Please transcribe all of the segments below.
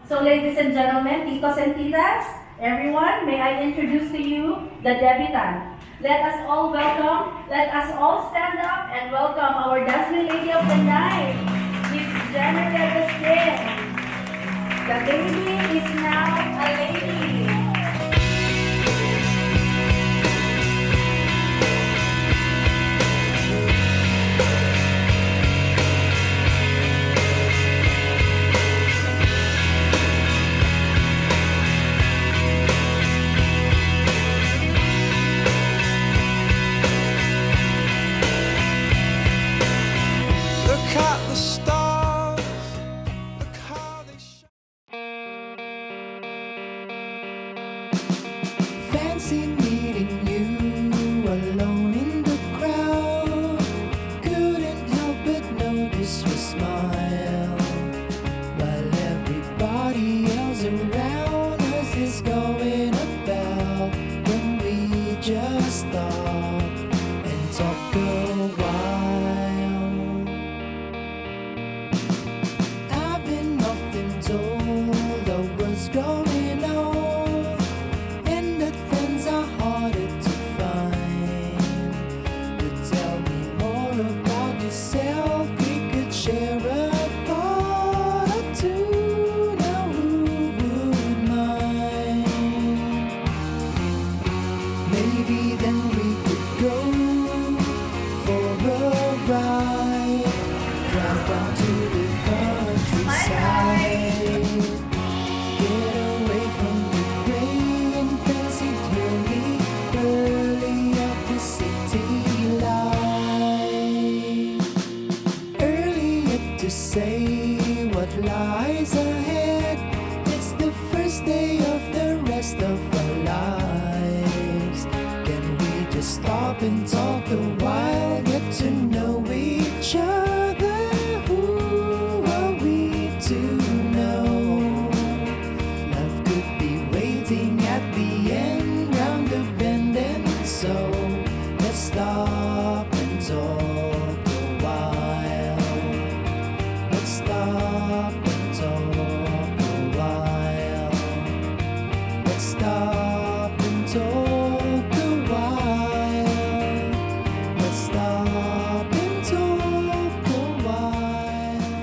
So ladies and gentlemen, titos and titas, everyone, may I introduce to you the debutant. Let us all stand up and welcome our dazzling lady of the night, Miss Jennifer Agustin. The baby is now a lady. Look at the stars, look how they shine. Fancy meeting you alone in the crowd. Couldn't help but notice your smile, while everybody else around us is going about. When we just stop and talk a while. I've been often told of what's going on, and that friends are harder to find. But tell me more about yourself. We could share a thought or two. Now who would mind? Maybe then we could go for a ride. Drive down to the countryside. Get away from the gray and fancy early of the city life. Early up to say what lies ahead. It's the first day of the rest of our lives. Can we just stop and talk a while? Get to know each other. Who are we to know? Love could be waiting at the end, round the bend, and so let's stop and talk a while. Let's stop and talk a while. Let's stop and talk a while. Let's stop and talk a while.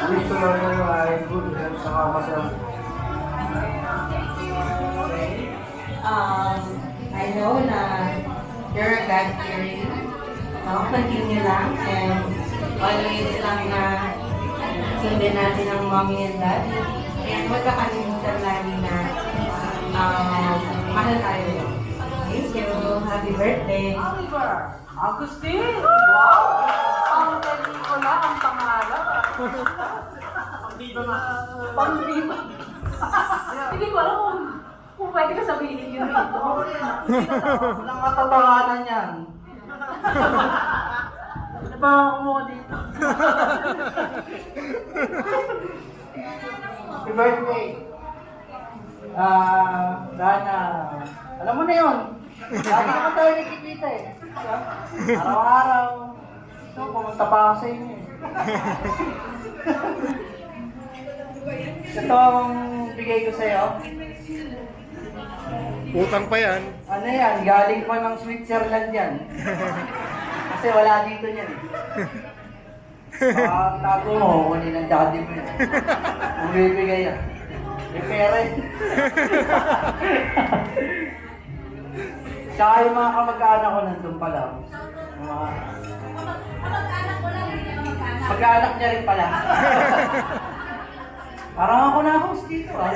Wish ko lang kayo ay good health sa masaya. I know na you're a God-fearing. Continue lang and always lang na sundin natin ang mommy and dad. And huwag kakalimutan lagi na mahal tayo. Thank you. Happy birthday. Oliver Agustin! Wow! Ang pelikula, ang pangalan. Pang-viva. Hindi ko alam kung pwede ka sabihin yun dito. Walang katotohanan yan. Ano ba mo dito? Happy birthday! Dana, alam mo na yun. Lagi naman tayo nakikita eh. Araw-araw. So, pumunta pa ako sa inyo eh. Ito ang bigay ko sa'yo. Utang pa yan. Ano yan? Galing pa ng Switzerland yan. Kasi wala dito yan eh. Tago mo, kunin ang daddy mo yan. Kung bibigay yan. May pera eh. Tsaka yung mga kamag-anak ko nandun pa lang. Yung mga... Mag-anak niya rin pala. Parang ako na host dito ah.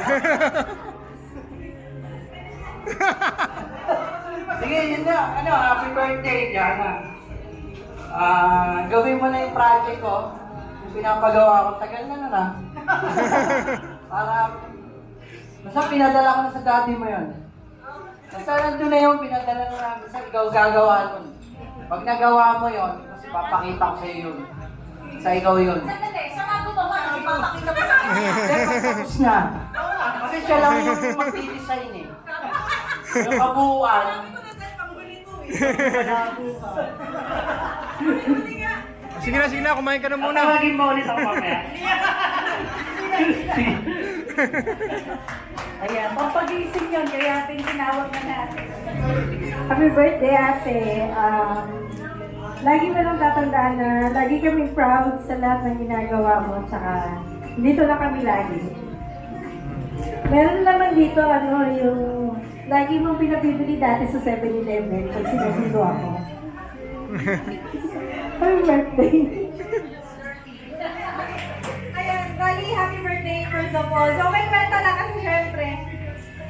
Sige, yun na. Ano, happy birthday, Jana. Gawin mo na yung project ko. Yung pinapagawa ko. Tagal na na. Para... Basta pinadala ko na sa daddy mo yun. Basta nandun na yung pinadala na namin. Basta ikaw gagawa nun. Pag nagawa mo yun, kasi papakita ko sa'yo yun. Sa ikaw yun. Sandali, saan nga gumawa? Ipapakita mo sa akin. Pero tapos na. Kasi siya lang yung mag-design eh. Yung kabuuan. Sige na, kumain ka na muna. Tawagin mo ulit ako mamaya. Ayan, papagising yun, kaya ating tinawag na natin. Happy birthday, ate. Lagi mo lang tatandaan na lagi kami proud sa lahat ng ginagawa mo. Tsaka, dito na kami lagi. Meron naman dito, yung lagi mong pinapibili dati sa 7-Eleven pag sinusundo ako. Happy birthday. Ayan, Kali, happy birthday first of all. So, may kwento lang kasi syempre,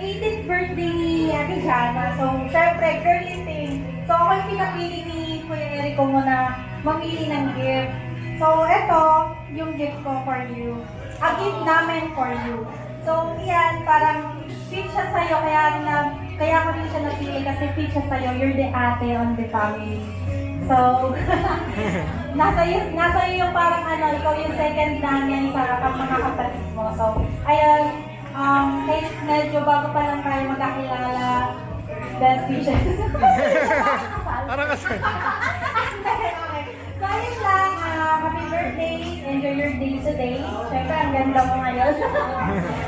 18th birthday ni Ate Jana. So, syempre, girly thing. So, ako yung pinapili ni Kuya Erico mo na mamili ng gift. So, eto, yung gift ko for you. A gift namin for you. So, yan, parang fit siya sa'yo, kaya ko rin siya napili kasi fit siya sa'yo. You're the ate on the family. So, nasa iyo yung parang ikaw yung second namin sa mga kapatid mo. So, ayun, medyo bago pa lang tayo magkakilala, best wishes. Parang kasal. Okay. So, ayun lang, happy birthday, enjoy your day today. Siyempre, ang ganda mo ngayon.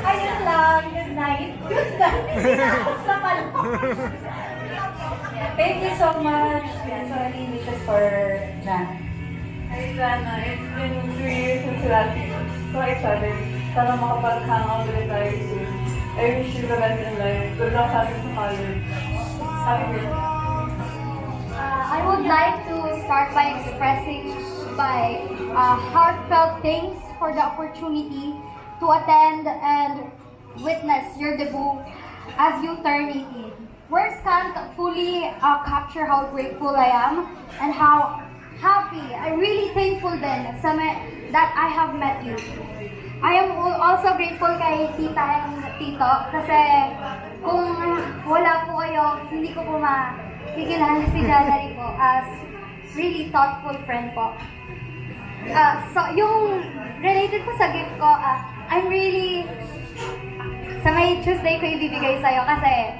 Ayun lang, good night. Good night. Tapos na pala. Thank you so much. Yeah, so any wishes for Jan? Hi, Jana. It's been 2 years since last year. So excited. Sana makapag-hangout ulit tayo soon. I wish you the best in life. Good luck sa ating sa college. Happy birthday. I would like to start by expressing my heartfelt thanks for the opportunity to attend and witness your debut as you turn 18. Words can't fully capture how grateful I am and how happy, I'm really thankful then that I have met you. I am also grateful kay tita and tito kasi kung wala po kayo, hindi ko po makikilala si Jana po as really thoughtful friend po. So yung related po sa gift ko, I'm really sa may Tuesday ko ibibigay sa'yo kasi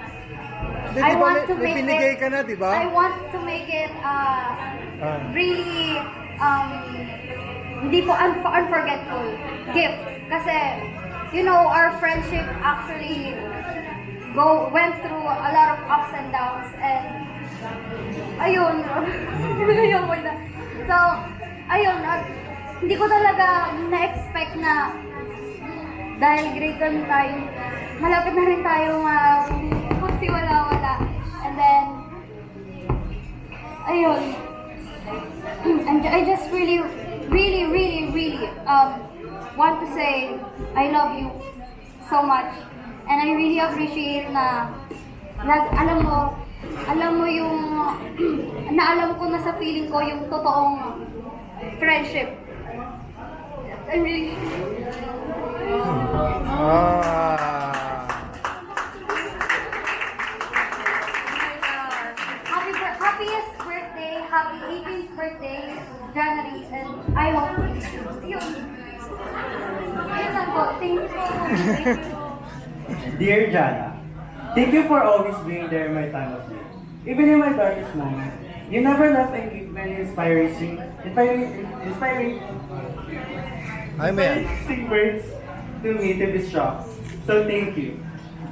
I want to make pinigay it, ka na, di ba? I want to make it really hindi po unforgettable gift kasi you know our friendship actually went through a lot of ups and downs and ayun so ayun hindi ko talaga na-expect na dahil grade 1 tayo malapit na rin tayo wala. And then, ayun. And I just really want to say I love you so much. And I really appreciate na alam mo yung alam ko na sa feeling ko yung totoong friendship. I really happiest birthday, happy 18th birthday, January, and I hope yun. Yun lang po. Thank you. Dear Jana, thank you for always being there in my time of need. Even in my darkest moment, you never left and give many inspiring words to me to be strong. So thank you.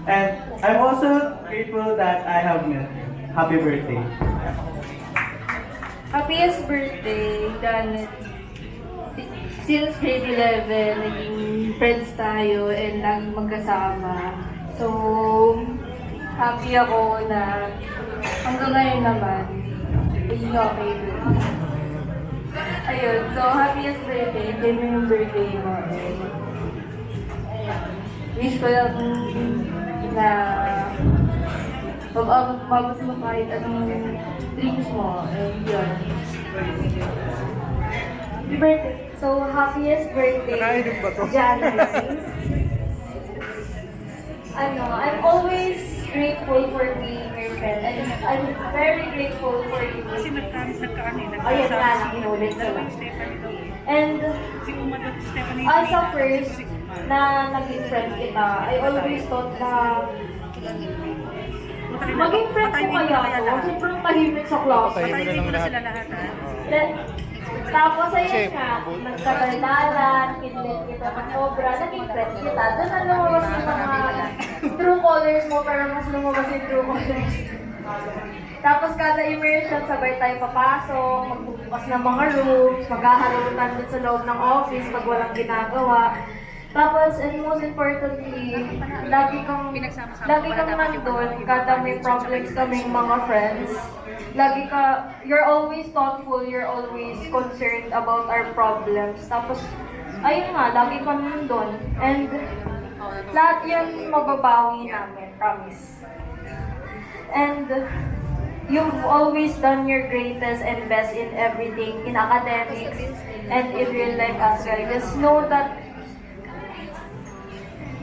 And I'm also grateful that I have met you. Happy birthday. Happiest birthday, Janet. Since grade 11, naging friends tayo and naging magkasama. So, happy ako na hanggang ngayon naman, is okay. Ayun, so happiest birthday, enjoy mo yung birthday mo. Ayun. Wish ko lang na mabot mo kahit anong dreams mo. And yun. Happy birthday. So, happiest birthday, Nakainom ba to? January. I'm always grateful for being your friend. And I'm very grateful for you. Kasi nagkaan Ayun nga lang, inulit ko lang. And as a first na naging friend kita, I always thought na maging friend ko kaya ako. Sobrang tahimik sa class. Patayin mo na lang lahat. Then, Tapos ayun nga, nagkagaldalan, kinlit kita ng sobra, naging friends kita. Doon na lumabas yung mga true colors mo, pero mas lumabas yung true colors. Tapos kada immersion, sabay tayo papasok, magbubukas ng mga rooms, maghahalutan din sa loob ng office pag walang ginagawa. Tapos, and most importantly, lagi kang nandun, kada may problems kaming mga friends. You're always thoughtful, you're always concerned about our problems. Tapos, ayun nga, lagi kang nandun. And, lahat yun mababawi namin, promise. And, you've always done your greatest and best in everything, in academics and in real life as well. Just know that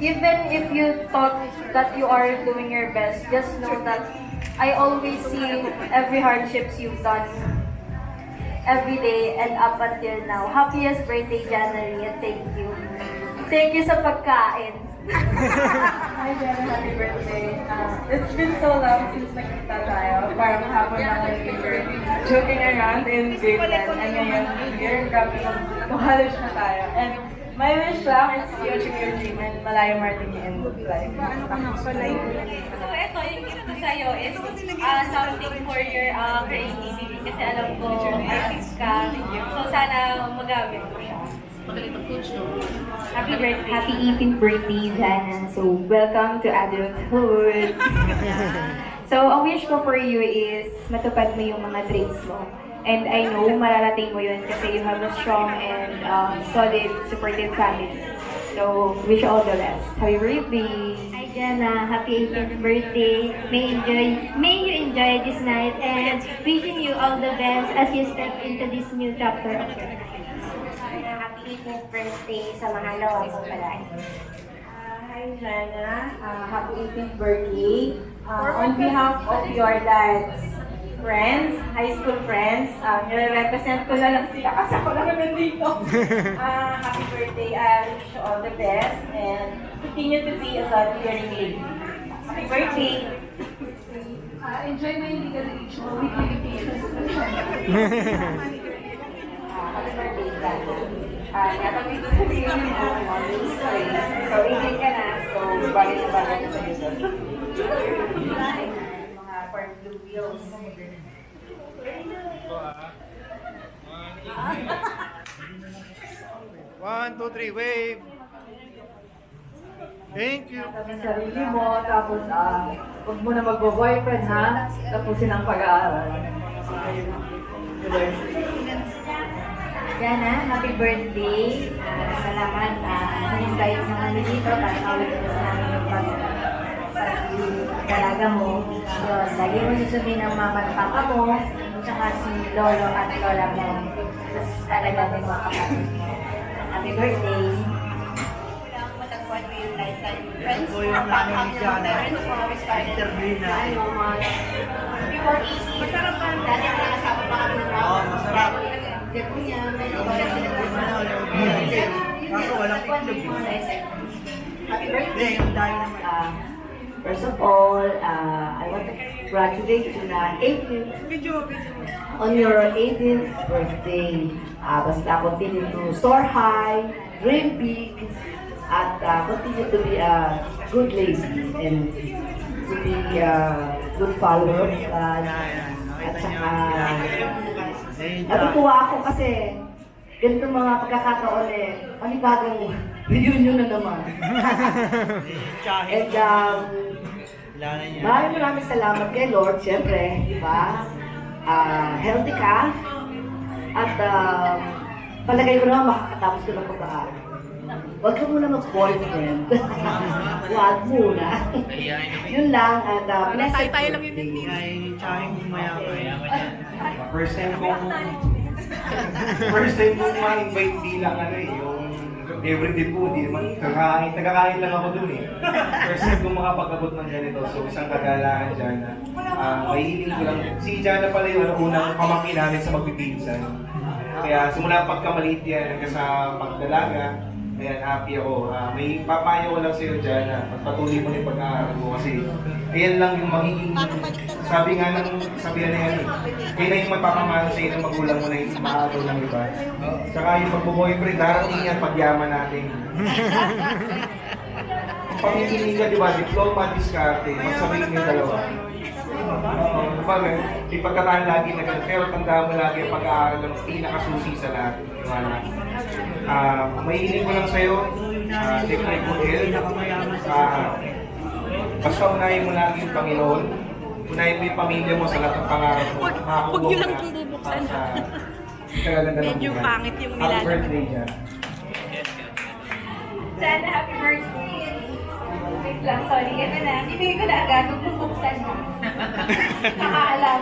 even if you thought that you are doing your best, just know that I always see every hardships you've done every day and up until now. Happiest birthday, January, and thank you. Thank you sa pagkain. Hi, Jenna. Happy birthday. It's been so long since nakita tayo. Parang hapon lang we were joking around in grade 10. And ngayon, year, grabe kung college na tayo. And my wish lang is you achieve your dream and malayo marketing in life. So, ito, yung gift ko sa'yo is something for your creativity. Kasi alam ko, artist ka. So, sana magamit mo siya. Happy 18th birthday, Jana. So, welcome to adulthood. So, ang wish ko for you is matupad mo yung mga dreams mo. And I know mararating mo yun kasi you have a strong and solid, supportive family. So, wish you all the best. Happy birthday! Hi, Jana. Happy 18th birthday. May you enjoy this night and wishing you all the best as you step into this new chapter of your life. Happy 18th birthday sa mahalawa mong palagi. Hi, Jana. Happy 18th birthday. On behalf of your dad's friends, high school friends, nire-represent ko na lang sila kasi ako lang naman dito. Happy birthday. I wish you all the best and continue to be a God-fearing lady. Happy birthday. Enjoy my legal age mo. Weekly vacation. Happy birthday, Jana. Napag-ibig sabihin mo, always praise. So, ingin ka na. So, bagay na bagay na sa iyo. Mga for blue wheels. One, two, three, wave. Thank you. Sa sarili mo, tapos huwag mo na mag-boyfriend ha, tapusin ang pag-aaral. Jana, happy birthday. Salamat. Na-invite na kami dito para mawitness namin yung pag-dalaga mo. Yun, lagi mo susunod ng mama at papa mo, tsaka si lolo at lola mo. Tapos talaga din mga kapatid. Happy birthday. Matagpuan mo yung lifetime friends. Ito yung namin ni Jana. Interview na. Before 18, masarap pa. Dati nakasama pa kami ng Oo, masarap. Kaso walang itlog. Happy birthday. Hindi, yung dahil naman. First of all, I want to congratulate you na 18th on your 18th birthday. Basta continue to soar high, dream big, at continue to be a good lady and to be a good follower of God. At saka, natutuwa ako kasi ganito mga pagkakataon panibagong reunion na naman. And maraming salamat kay Lord, siyempre, di ba? Healthy ka at palagay ko naman makakatapos ko ng pag-aaral. Huwag ka muna mag-boyfriend. Huwag muna. Yun lang at blessed birthday. Ay, tsahin mo mayaman. First time kong ma-invite di lang yung everyday po, di naman nagkakain lang ako dun First time kong makapag-abot ng ganito, so isang kagalaan dyan na mahihiling ko lang. Si Jana pala yung unang pamangkin namin sa magpipinsan. Kaya simula pagkamaliit yan hanggang sa pagdalaga, Ayan, happy ako. May papayo ko lang sa'yo dyan na pagpatuloy mo yung pag-aaral mo kasi ayan lang yung magiging, sabi nga ng sabihan na yan eh, yun na yung magpapamahal sa'yo ng magulang mo na yung maaagaw ng iba. Saka yung pagbo-boyfriend, darating yan pagyaman natin. Pangingin ka, di ba? Diploma, diskarte, magsabihin yung dalawa. Oo, bakit? Di pagkataan lagi na ganun. Pero tandaan mo lagi ang pag-aaral ng pinakasusi sa lahat. Diba? Mahihiling ko lang sa'yo, take my good health. Basta unahin mo lagi yung Panginoon. Unahin mo yung pamilya mo sa lahat ng pangarap mo. Huwag nyo lang kinibuksan. Medyo pangit yung nilalagay. Happy birthday dyan. Sana, happy birthday. Wait lang, sorry. Ito na. Ibigay ko na agad. Huwag mong buksan mo. Nakaalam.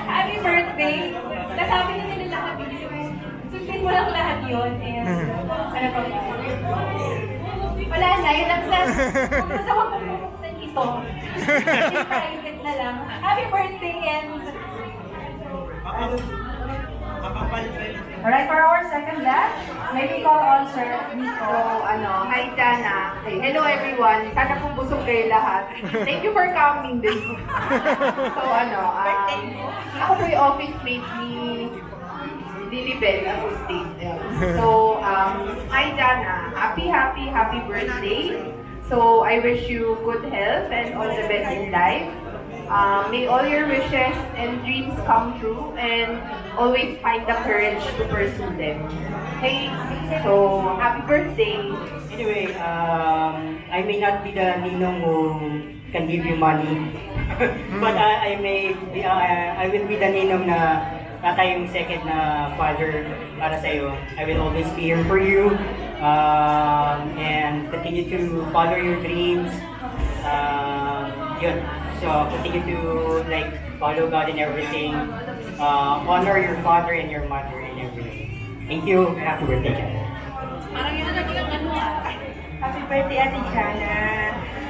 Happy birthday. Nasabi na nila lahat yun. Sundin mo lang lahat yun. And, ano pa ba? Wala na. Yun lang sa... Kung gusto ko buksan ito. Private na lang. Happy birthday and... Alright, for our second batch, may we call on Sir Nico. Hi Jana. Hello everyone. Sana po busog kayo lahat. Thank you for coming din. So ako po yung office mate ni Lilibel Agustin. So, hi Jana. Happy birthday. So, I wish you good health and all the best in life. May all your wishes and dreams come true and always find the courage to pursue them. Okay? So, happy birthday! Anyway, I may not be the ninong who can give you money, but I will be the ninong na tatay yung second na father para sa'yo. I will always be here for you and continue to follow your dreams. Yun. So, continue to follow God in everything. Honor your father and your mother in everything. Thank you. Happy birthday, Jana. Parang yun na naging ano Happy birthday, Ate Jana.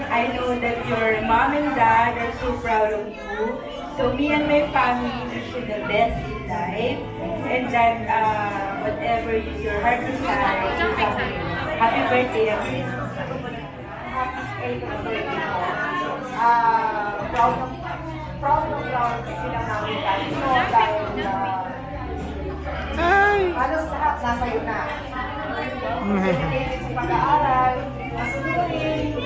I know that your mom and dad are so proud of you. So me and my family wish you the best in life. And that whatever your heart desires, you have. Happy birthday, Ate. Happy birthday po. Proud sila namin dahil halos lahat nasa iyo na. Dedicated sa pag-aaral, masunurin,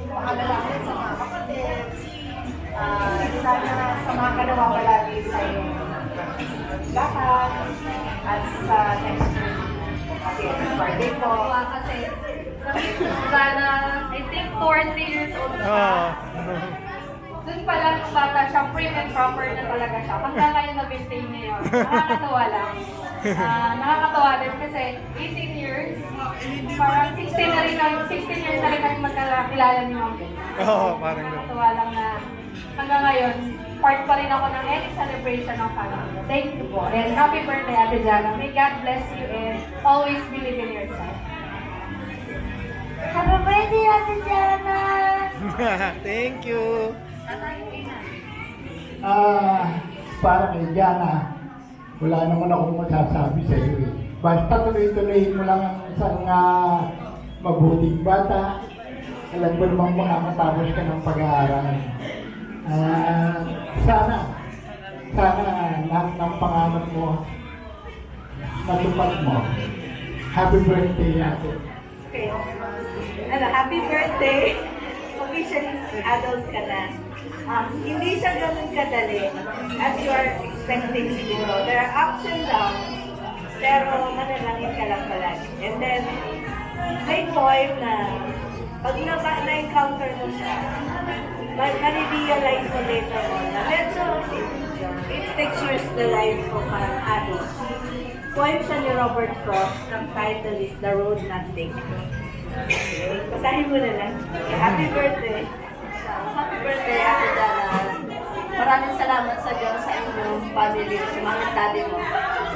mahalalakin sa mga kapatid, sana samahan ka naman palagi sa iyong lahat at sa next birthday po. kasi sana, I think 2 or 3 years old siya. Doon pa lang nung bata siya, prim and proper na talaga siya. Hanggang ngayon na-maintain niya yun. Nakakatawa lang. Nakakatawa din kasi 18 years, parang 16 years na rin kami magkakilala ni Ma'am Ben. Parang Nakakatawa lang na hanggang ngayon, part pa rin ako ng any celebration ng family. Thank you po. And happy birthday, Ate Jana. May God bless you and always believe in yourself. Happy birthday, Ate Jana! Thank you. Para kay Jana, wala naman akong masasabi sa iyo eh. Basta tuloy-tuloy mo lang ang isang mabuting bata. Alam ko namang makakatapos ka ng pag-aaral. Sana lahat ng pangarap mo matupad mo. Happy birthday, Ate. Okay. Happy birthday. Officially, adult ka na. Hindi siya ganun kadali as you are expecting siguro. There are ups and downs, pero manalangin ka lang palagi. And then, may point na pag na-encounter mo siya, ma-realize mo later on na medyo it pictures the life of an adult. Poem siya ni Robert Frost, ang title is The Road Not Taken. Basahin mo na lang. Happy birthday! Happy birthday, Ate Jana. Maraming salamat sa Diyos sa inyong family, sa mga daddy mo.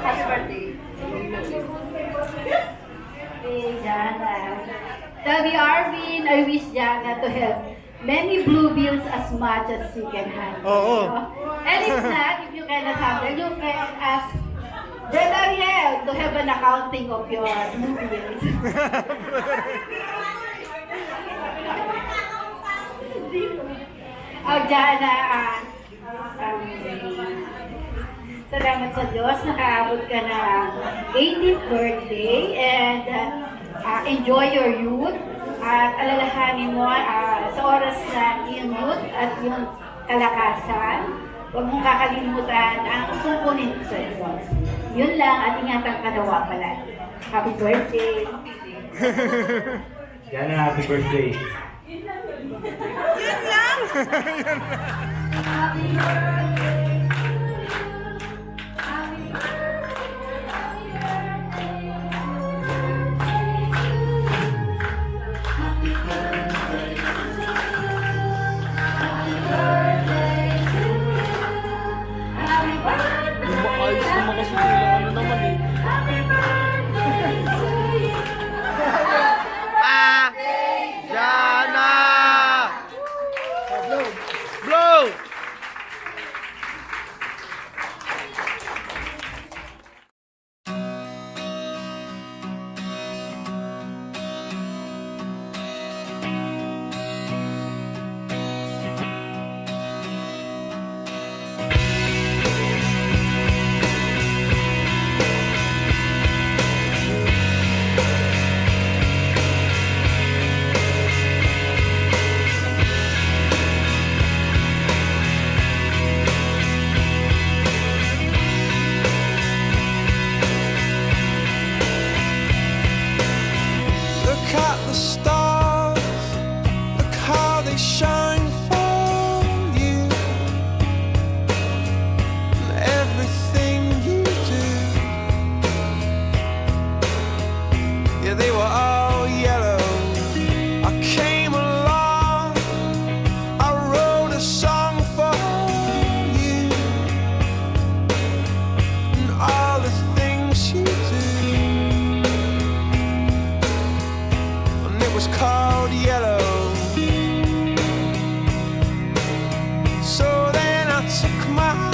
Happy birthday. Hey, Jana. Daddy Arvin, I wish Jana to have many blue bills as much as she can handle. Oo. And if not, if you cannot handle, you can ask Then Ariel, to have an accounting of your movies. Oh, Jana, salamat sa Diyos, nakaabot ka ng 80th birthday and enjoy your youth at alalahanin mo sa oras na iyong youth at iyong kalakasan. Huwag mong kakalimutan ang tungkulin sa Diyos. Yun lang at ingatan ka nawa pala. Happy birthday! Jana, happy birthday. Ayos naman kasi nila. Ano naman eh. Jana! Blow! Blow! Look at the stars, look how they shine for you. And everything you do, yeah, they were all yellow. I came along, I wrote a song for you. And all the things you do, and it was called Yellow. So then I took my